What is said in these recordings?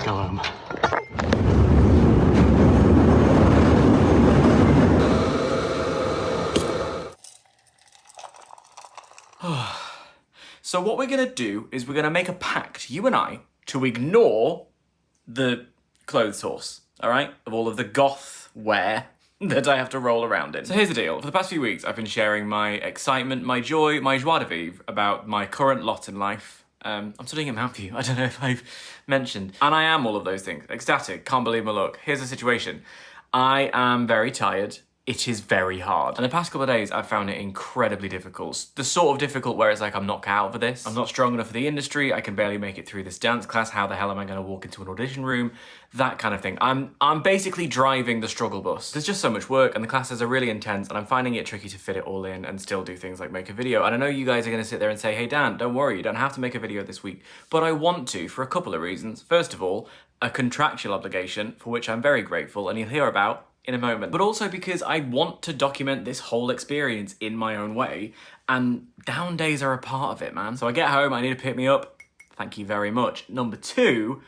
go home. So what we're gonna do is we're gonna make a pact, you and I, to ignore the clothes horse, all right? Of all of the goth wear that I have to roll around in. So here's the deal. For the past few weeks, I've been sharing my excitement, my joy, my joie de vivre about my current lot in life. I'm studying at Mount View. I don't know if I've mentioned. And I am all of those things. Ecstatic, can't believe my luck. Here's the situation. I am very tired. It is very hard. And the past couple of days, I've found it incredibly difficult. The sort of difficult where it's like, I'm not cut out for this. I'm not strong enough for the industry. I can barely make it through this dance class. How the hell am I gonna walk into an audition room? That kind of thing. I'm basically driving the struggle bus. There's just so much work and the classes are really intense and I'm finding it tricky to fit it all in and still do things like make a video. And I know you guys are gonna sit there and say, hey Dan, don't worry, you don't have to make a video this week. But I want to for a couple of reasons. First of all, a contractual obligation for which I'm very grateful and you'll hear about in a moment, but also because I want to document this whole experience in my own way, and down days are a part of it, man. So I get home, I need to pick me up. Thank you very much. Number two,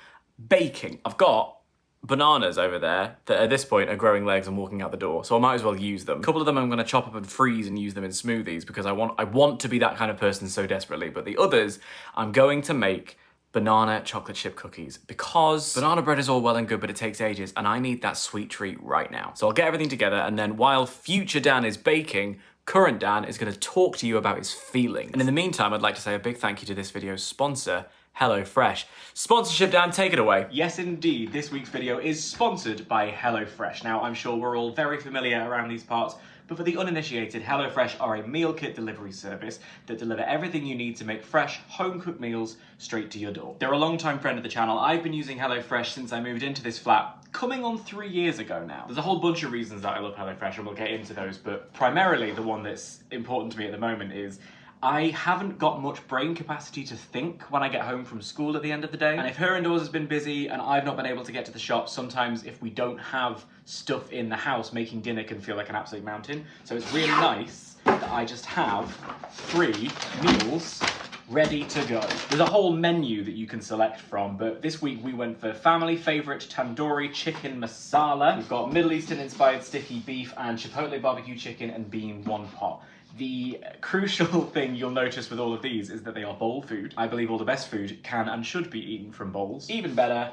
baking. I've got bananas over there that at this point are growing legs and walking out the door, so I might as well use them. A couple of them I'm gonna chop up and freeze and use them in smoothies because I want to be that kind of person so desperately, but the others, I'm going to make banana chocolate chip cookies because banana bread is all well and good, but it takes ages and I need that sweet treat right now. So I'll get everything together and then while future Dan is baking, current Dan is going to talk to you about his feelings. And in the meantime, I'd like to say a big thank you to this video's sponsor, HelloFresh. Sponsorship, Dan, take it away. Yes, indeed. This week's video is sponsored by HelloFresh. Now, I'm sure we're all very familiar around these parts, but for the uninitiated, HelloFresh are a meal kit delivery service that deliver everything you need to make fresh, home-cooked meals straight to your door. They're a long-time friend of the channel. I've been using HelloFresh since I moved into this flat, coming on 3 years ago now. There's a whole bunch of reasons that I love HelloFresh, and we'll get into those, but primarily the one that's important to me at the moment is I haven't got much brain capacity to think when I get home from school at the end of the day. And if her indoors has been busy and I've not been able to get to the shop, sometimes if we don't have stuff in the house, making dinner can feel like an absolute mountain. So it's really nice that I just have 3 meals ready to go. There's a whole menu that you can select from, but this week we went for family favorite tandoori chicken masala. We've got Middle Eastern inspired sticky beef and chipotle barbecue chicken and bean one pot. The crucial thing you'll notice with all of these is that they are bowl food. I believe all the best food can and should be eaten from bowls. Even better,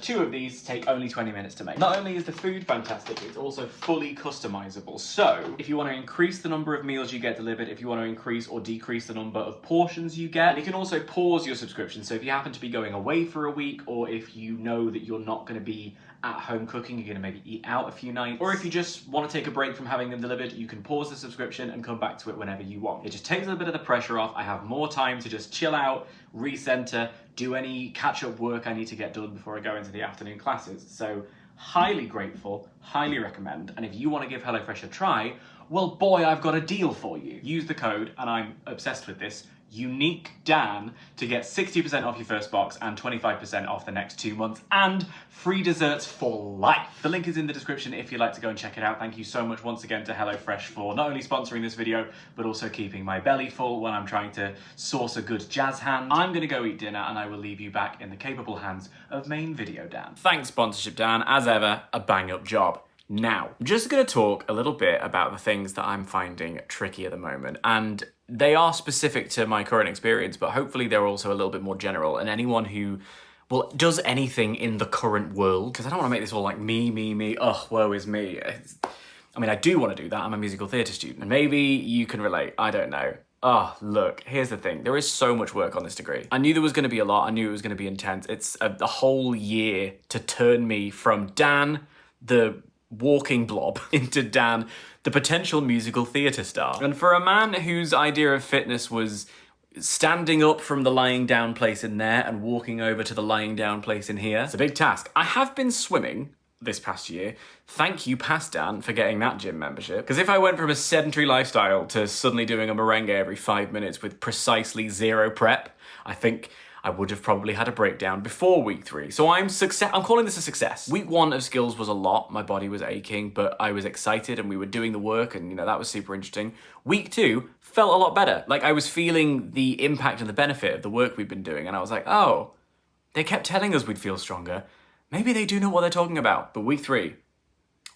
2 of these take only 20 minutes to make. Not only is the food fantastic, it's also fully customizable. So if you want to increase the number of meals you get delivered, if you want to increase or decrease the number of portions you get, and you can also pause your subscription. So if you happen to be going away for a week, or if you know that you're not going to be at home cooking, you're going to maybe eat out a few nights, or if you just want to take a break from having them delivered, you can pause the subscription and come back to it whenever you want. It just takes a little bit of the pressure off. I have more time to just chill out, recenter, do any catch-up work I need to get done before I go into the afternoon classes. So highly grateful, highly recommend. And if you want to give HelloFresh a try, well, boy, I've got a deal for you. Use the code, and I'm obsessed with this, Unique Dan, to get 60% off your first box and 25% off the next 2 months and free desserts for life. The link is in the description if you'd like to go and check it out. Thank you so much once again to HelloFresh for not only sponsoring this video, but also keeping my belly full when I'm trying to source a good jazz hand. I'm gonna go eat dinner and I will leave you back in the capable hands of main video Dan. Thanks sponsorship Dan, as ever, a bang up job. Now, I'm just going to talk a little bit about the things that I'm finding tricky at the moment, and they are specific to my current experience, but hopefully they're also a little bit more general, and anyone who, well, does anything in the current world, because I don't want to make this all like me, ugh, woe is me. I mean, I do want to do that, I'm a musical theatre student, and maybe you can relate, I don't know. Oh, look, here's the thing. There is so much work on this degree. I knew there was going to be a lot, I knew it was going to be intense. It's a whole year to turn me from Dan, the walking blob, into Dan, the potential musical theatre star. And for a man whose idea of fitness was standing up from the lying down place in there and walking over to the lying down place in here, it's a big task. I have been swimming this past year. Thank you, past Dan, for getting that gym membership. Because if I went from a sedentary lifestyle to suddenly doing a merengue every 5 minutes with precisely 0 prep, I think I would have probably had a breakdown before week 3. So I'm calling this a success. Week 1 of skills was a lot. My body was aching, but I was excited and we were doing the work and, you know, that was super interesting. Week 2 felt a lot better. Like I was feeling the impact and the benefit of the work we've been doing. And I was like, oh, they kept telling us we'd feel stronger. maybe they do know what they're talking about. But week 3,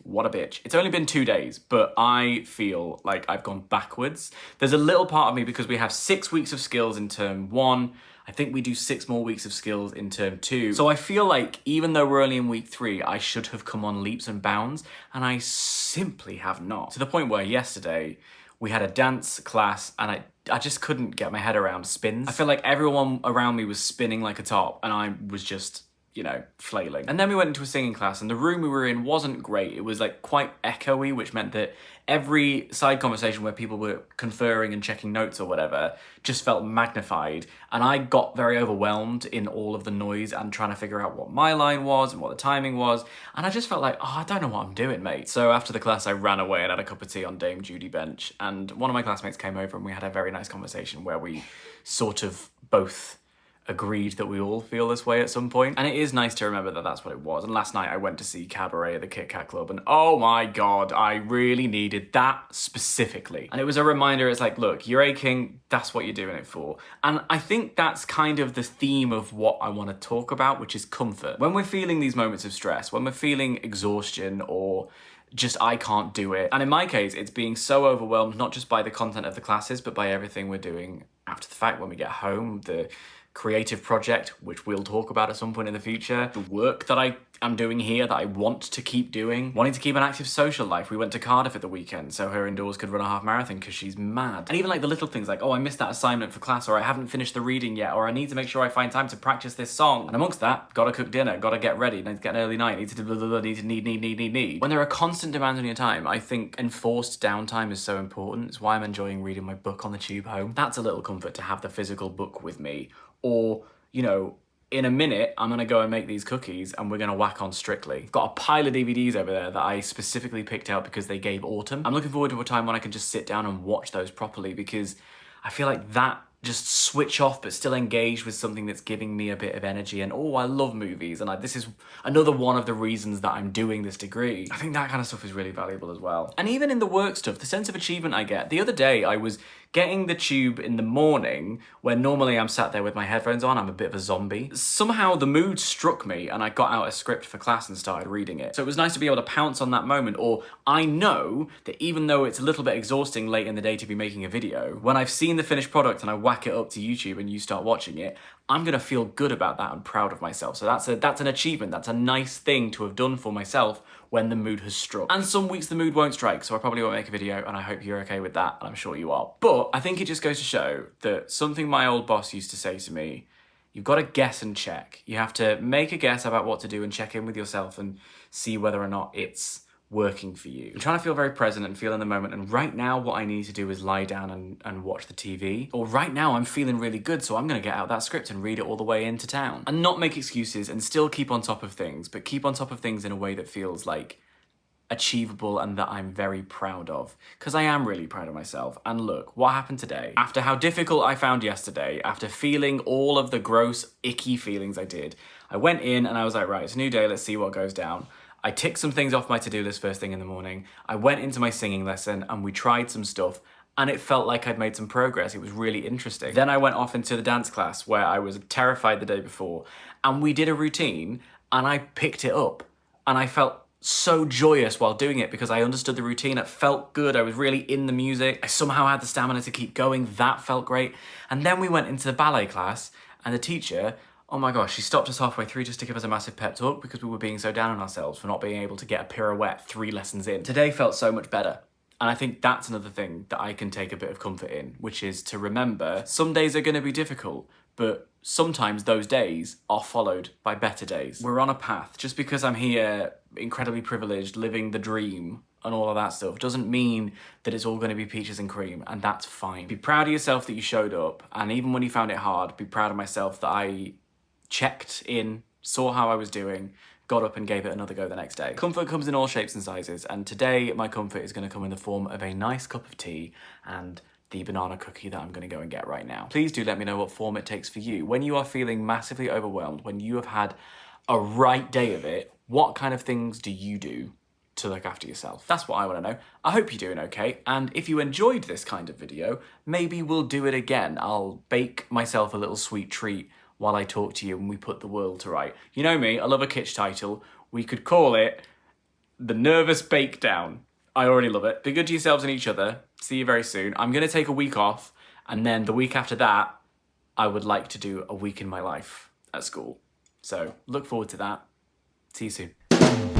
what a bitch. It's only been 2 days, but I feel like I've gone backwards. There's a little part of me, because we have 6 weeks of skills in term 1, I think we do 6 more weeks of skills in term 2. So I feel like even though we're only in week 3, I should have come on leaps and bounds, and I simply have not. To the point where yesterday we had a dance class and I just couldn't get my head around spins. I feel like everyone around me was spinning like a top and I was just, you know, flailing. And then we went into a singing class, and the room we were in wasn't great. It was like quite echoey, which meant that every side conversation where people were conferring and checking notes or whatever just felt magnified. And I got very overwhelmed in all of the noise and trying to figure out what my line was and what the timing was. And I just felt like, oh, I don't know what I'm doing, mate. So after the class, I ran away and had a cup of tea on Dame Judy bench. And one of my classmates came over and we had a very nice conversation where we sort of both agreed that we all feel this way at some point. And it is nice to remember that that's what it was. And last night I went to see Cabaret at the Kit Kat Club, and oh my God, I really needed that specifically. And it was a reminder, it's like, look, you're aching, that's what you're doing it for. And I think that's kind of the theme of what I want to talk about, which is comfort. When we're feeling these moments of stress, when we're feeling exhaustion or just I can't do it. And in my case, it's being so overwhelmed, not just by the content of the classes, but by everything we're doing after the fact when we get home, the creative project, which we'll talk about at some point in the future, the work that I am doing here that I want to keep doing, wanting to keep an active social life. We went to Cardiff at the weekend so her indoors could run a half marathon because she's mad. And even like the little things like, oh, I missed that assignment for class, or I haven't finished the reading yet, or I need to make sure I find time to practice this song. And amongst that, gotta cook dinner, gotta get ready, need to get an early night, need to do blah, blah, blah, need. When there are constant demands on your time, I think enforced downtime is so important. It's why I'm enjoying reading my book on the tube home. That's a little comfort, to have the physical book with me. Or, you know, in a minute, I'm gonna go and make these cookies and we're gonna whack on Strictly. I've got a pile of DVDs over there that I specifically picked out because they gave autumn. I'm looking forward to a time when I can just sit down and watch those properly, because I feel like that just switch off but still engage with something that's giving me a bit of energy. And oh, I love movies, and this is another one of the reasons that I'm doing this degree. I think that kind of stuff is really valuable as well. And even in the work stuff, the sense of achievement I get. The other day I was getting the tube in the morning where normally I'm sat there with my headphones on, I'm a bit of a zombie. Somehow the mood struck me and I got out a script for class and started reading it. So it was nice to be able to pounce on that moment. Or I know that even though it's a little bit exhausting late in the day to be making a video, when I've seen the finished product and I whack it up to YouTube and you start watching it, I'm gonna feel good about that and proud of myself. So that's an achievement. That's a nice thing to have done for myself when the mood has struck. And some weeks the mood won't strike, so I probably won't make a video, and I hope you're okay with that, and I'm sure you are. But I think it just goes to show that something my old boss used to say to me, you've got to guess and check. You have to make a guess about what to do and check in with yourself and see whether or not it's working for you. I'm trying to feel very present and feel in the moment, and right now what I need to do is lie down and watch the TV. Or right now I'm feeling really good, so I'm gonna get out that script and read it all the way into town. And not make excuses and still keep on top of things, but keep on top of things in a way that feels like achievable and that I'm very proud of. Because I am really proud of myself. And look, what happened today, after how difficult I found yesterday, after feeling all of the gross, icky feelings I did, I went in and I was like, right, it's a new day, let's see what goes down. I ticked some things off my to-do list first thing in the morning. I went into my singing lesson and we tried some stuff, and it felt like I'd made some progress. It was really interesting. Then I went off into the dance class where I was terrified the day before, and we did a routine and I picked it up and I felt so joyous while doing it because I understood the routine. It felt good. I was really in the music. I somehow had the stamina to keep going. That felt great. And then we went into the ballet class, and the teacher, oh my gosh, she stopped us halfway through just to give us a massive pep talk because we were being so down on ourselves for not being able to get a pirouette 3 lessons in. Today felt so much better. And I think that's another thing that I can take a bit of comfort in, which is to remember some days are going to be difficult, but sometimes those days are followed by better days. We're on a path. Just because I'm here, incredibly privileged, living the dream and all of that stuff, doesn't mean that it's all going to be peaches and cream, and that's fine. Be proud of yourself that you showed up, and even when you found it hard, be proud of myself that I checked in, saw how I was doing, got up and gave it another go the next day. Comfort comes in all shapes and sizes, and today my comfort is going to come in the form of a nice cup of tea and the banana cookie that I'm going to go and get right now. Please do let me know what form it takes for you. When you are feeling massively overwhelmed, when you have had a right day of it, what kind of things do you do to look after yourself? That's what I want to know. I hope you're doing okay, and if you enjoyed this kind of video, maybe we'll do it again. I'll bake myself a little sweet treat while I talk to you and we put the world to right. You know me, I love a kitsch title. We could call it The Nervous Bakedown. I already love it. Be good to yourselves and each other. See you very soon. I'm going to take a week off, and then the week after that, I would like to do a week in my life at school. So look forward to that. See you soon.